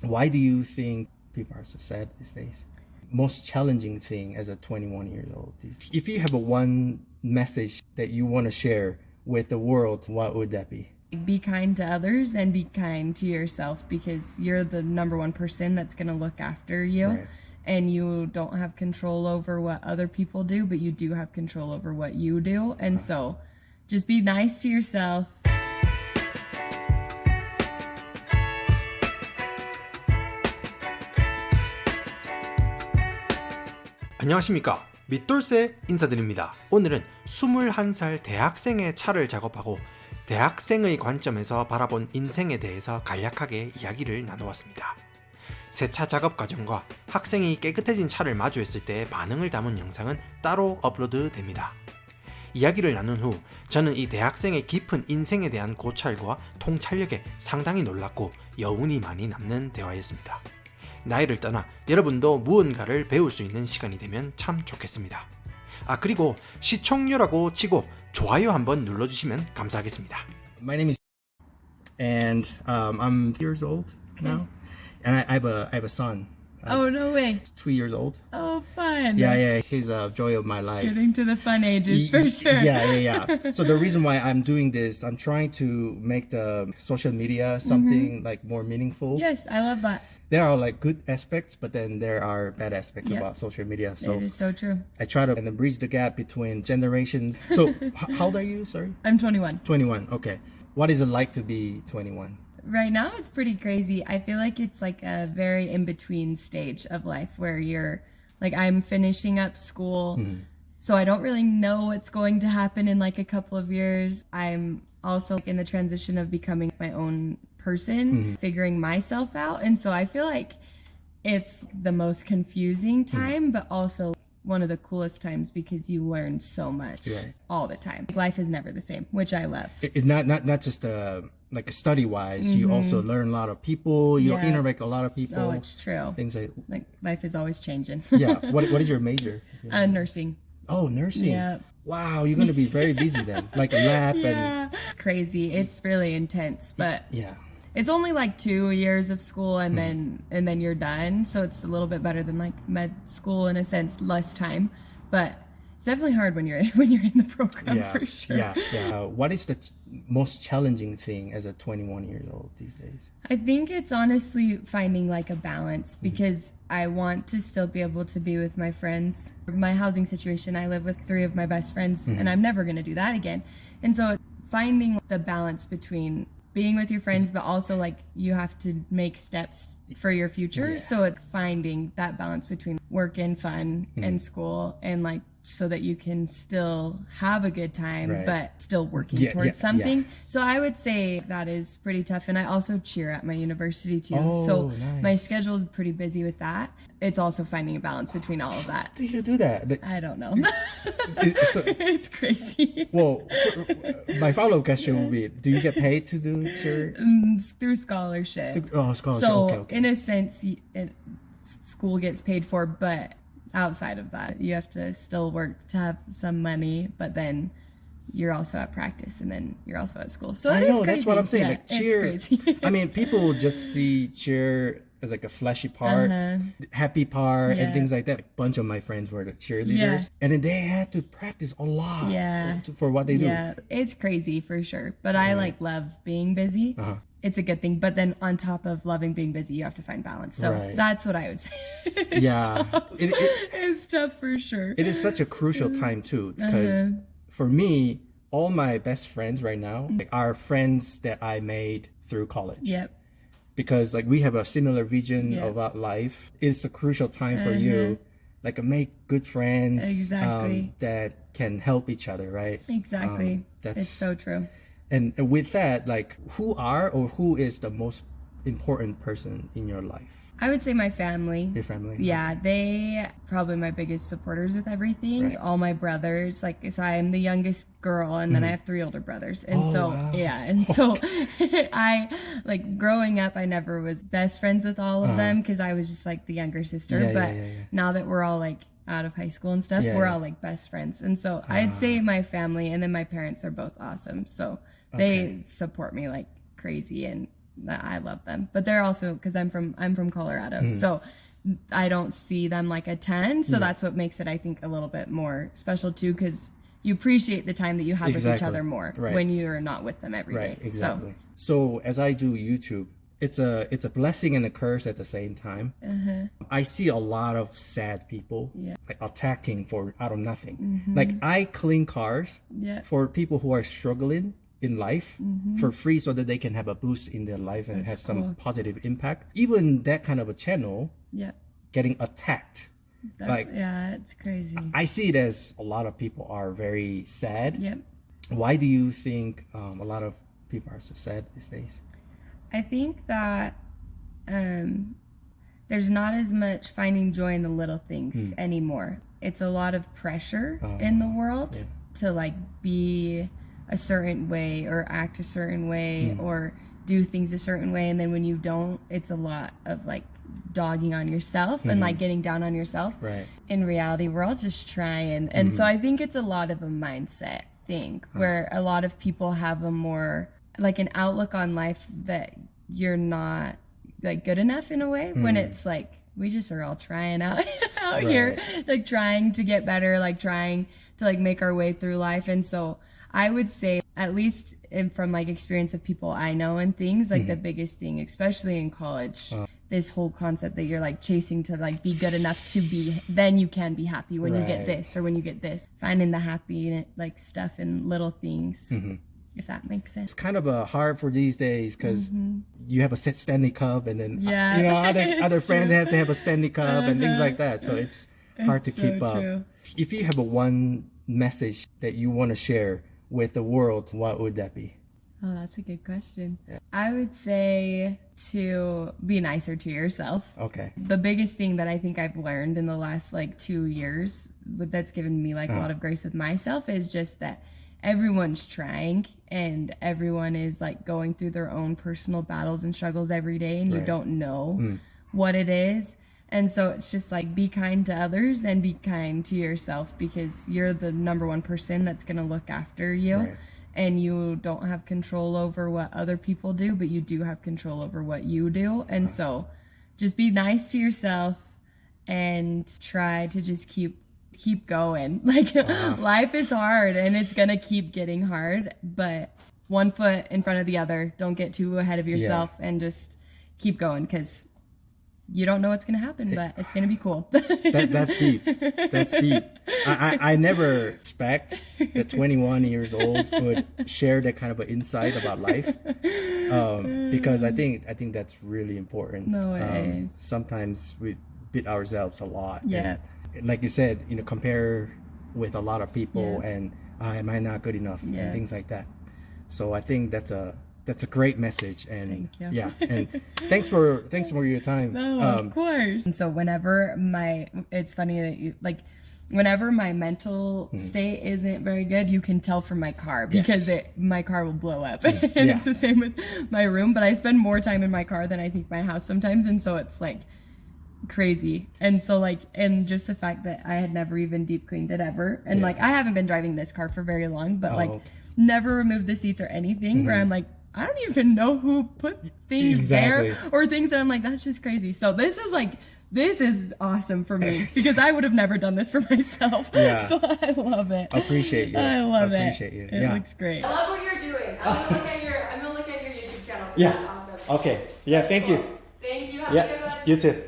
Why do you think people are so sad these days? Most challenging thing as a 21 years old. If you have a one message that you want to share with the world, what would that be? Be kind to others and be kind to yourself, because you're the number one person that's going to look after you. Right. And you don't have control over what other people do, but you do have control over what you do. And so just be nice to yourself. 안녕하십니까, 밋돌세 인사드립니다. 오늘은 21살 대학생의 차를 작업하고 대학생의 관점에서 바라본 인생에 대해서 간략하게 이야기를 나누었습니다. 새 차 작업 과정과 학생이 깨끗해진 차를 마주했을 때의 반응을 담은 영상은 따로 업로드됩니다. 이야기를 나눈 후 저는 이 대학생의 깊은 인생에 대한 고찰과 통찰력에 상당히 놀랐고 여운이 많이 남는 대화였습니다. 나이를 떠나 여러분도 무언가를 배울 수 있는 시간이 되면 참 좋겠습니다. 그리고 시청료라고 치고 좋아요 한번 눌러주시면 감사하겠습니다. My name is and I'm years old now, and I have a son. Oh, no way. 2 years old. Oh, fun. Yeah, he's a joy of my life. Getting to the fun ages for sure. Yeah. So the reason why I'm doing this, I'm trying to make the social media something like more meaningful. Yes, I love that. There are like good aspects, but then there are bad aspects about social media. So It is so true. I try to bridge the gap between generations. So how old are you? Sorry. I'm 21. 21. Okay. What is it like to be 21? Right now it's pretty crazy. I feel like it's like a very in-between stage of life where you're like, I'm finishing up school, so I don't really know what's going to happen in like a couple of years. I'm also in the transition of becoming my own person, figuring myself out. And so I feel like it's the most confusing time, but also one of the coolest times because you learn so much all the time. Life is never the same, which I love. It's not just like study wise. You also learn a lot of people. You interact with a lot of people. Oh, it's true. Things Like life is always changing. Yeah. What is your major? Nursing. Oh, nursing. Yeah. Wow, you're gonna be very busy then. Like a lab and Crazy. It's really intense, but yeah. it's only like 2 years of school and then you're done. So it's a little bit better than like med school in a sense, less time. But it's definitely hard when you're in the program for sure. Yeah. What is the most challenging thing as a 21 years old these days? I think it's honestly finding like a balance because I want to still be able to be with my friends. My housing situation, I live with 3 of my best friends and I'm never going to do that again. And so finding the balance between being with your friends, but also like you have to make steps for your future. So it's finding that balance between work and fun and school, and like so that you can still have a good time, but still working towards something. So I would say that is pretty tough. And I also cheer at my university too. So my schedule is pretty busy with that. It's also finding a balance between all of that. How do you do that? I don't know. So, It's crazy. well, my follow-up question would be, do you get paid to do cheer? Through scholarship. Oh, scholarship. So Okay. in a sense, school gets paid for, but outside of that, you have to still work to have some money, but then you're also at practice and then you're also at school. So I that is know, that's what I'm saying. Yeah, like cheer. it's crazy. I mean, people just see cheer as like a flashy part, happy part, and things like that. A bunch of my friends were the cheerleaders, and then they had to practice a lot for what they do. Yeah, it's crazy for sure. But I like love being busy. It's a good thing. But then on top of loving being busy, you have to find balance. So that's what I would say. Yeah. It's tough for sure. It is such a crucial time too, because for me, all my best friends right now are friends that I made through college. Yep. Because like we have a similar vision about life. It's a crucial time for you, like make good friends that can help each other, right? Exactly. It's so true. And with that, like who is the most important person in your life? I would say my family. Your family? Yeah, they probably my biggest supporters with everything. Right. All my brothers, like, so I am the youngest girl, and then I have 3 older brothers. And so I, like, growing up, I never was best friends with all of them because I was just like the younger sister. But now that we're all like out of high school and stuff, we're all like best friends. And so I'd say my family, and then my parents are both awesome. So they support me like crazy, and I love them, but they're also, because I'm from Colorado, so I don't see them like a ton. So that's what makes it, I think, a little bit more special too, because you appreciate the time that you have with each other more when you're not with them every day. Exactly. So as I do YouTube, it's a blessing and a curse at the same time. I see a lot of sad people like attacking for out of nothing. Like I clean cars for people who are struggling in life for free so that they can have a boost in their life and have some positive impact. Even that kind of a channel getting attacked. It's crazy. I see it as a lot of people are very sad. Why do you think a lot of people are so sad these days? I think that there's not as much finding joy in the little things anymore. It's a lot of pressure in the world to like be a certain way or act a certain way or do things a certain way, and then when you don't, it's a lot of like dogging on yourself and like getting down on yourself. In reality, we're all just trying, and so I think it's a lot of a mindset thing where a lot of people have a more like an outlook on life that you're not like good enough in a way, when it's like we just are all trying out here, like trying to get better, like trying to like make our way through life. And so I would say, at least from like experience of people I know and things, like the biggest thing, especially in college, this whole concept that you're like chasing to like be good enough to be, then you can be happy when you get this or when you get this, finding the happy like stuff in little things. If that makes sense. It's kind of hard for these days because you have a set Stanley Cup, and then you know other friends have to have a Stanley Cup and things like that. So it's hard to keep up. If you have one message that you want to share with the world, what would that be? Oh, that's a good question. I would say to be nicer to yourself. Okay. The biggest thing that I think I've learned in the last like 2 years that's given me like a lot of grace with myself is just that everyone's trying and everyone is like going through their own personal battles and struggles every day, and you don't know what it is. And so it's just like be kind to others and be kind to yourself, because you're the number one person that's going to look after you. And you don't have control over what other people do, but you do have control over what you do. And so just be nice to yourself and try to just keep going. Like life is hard and it's gonna keep getting hard, but one foot in front of the other. Don't get too ahead of yourself and just keep going, because you don't know what's gonna happen, but it's gonna be cool. That's deep. That's deep. I never expect that 21 years old would share that kind of an insight about life, because I think that's really important. No, it is. Sometimes we beat ourselves a lot. Yeah. And like you said, compare with a lot of people, and am I not good enough, and things like that. So I think that's a great message, and thank you. And thanks for your time. No, of course. And so whenever it's funny that you like, whenever my mental state isn't very good, you can tell from my car, because my car will blow up. And it's the same with my room, but I spend more time in my car than I think my house sometimes, and so it's like crazy. And so like, and just the fact that I had never even deep cleaned it ever, and like I haven't been driving this car for very long, but never removed the seats or anything, where I'm like, I don't even know who put things there, or things that I'm like, that's just crazy. So this is awesome for me, because I would have never done this for myself. So I love it. Appreciate you. I love it. Appreciate you. It looks great. I love what you're doing. I'm gonna look at your YouTube channel. Yeah. That's awesome. Okay. Yeah. Thank you. Thank you. Have a good one. You too.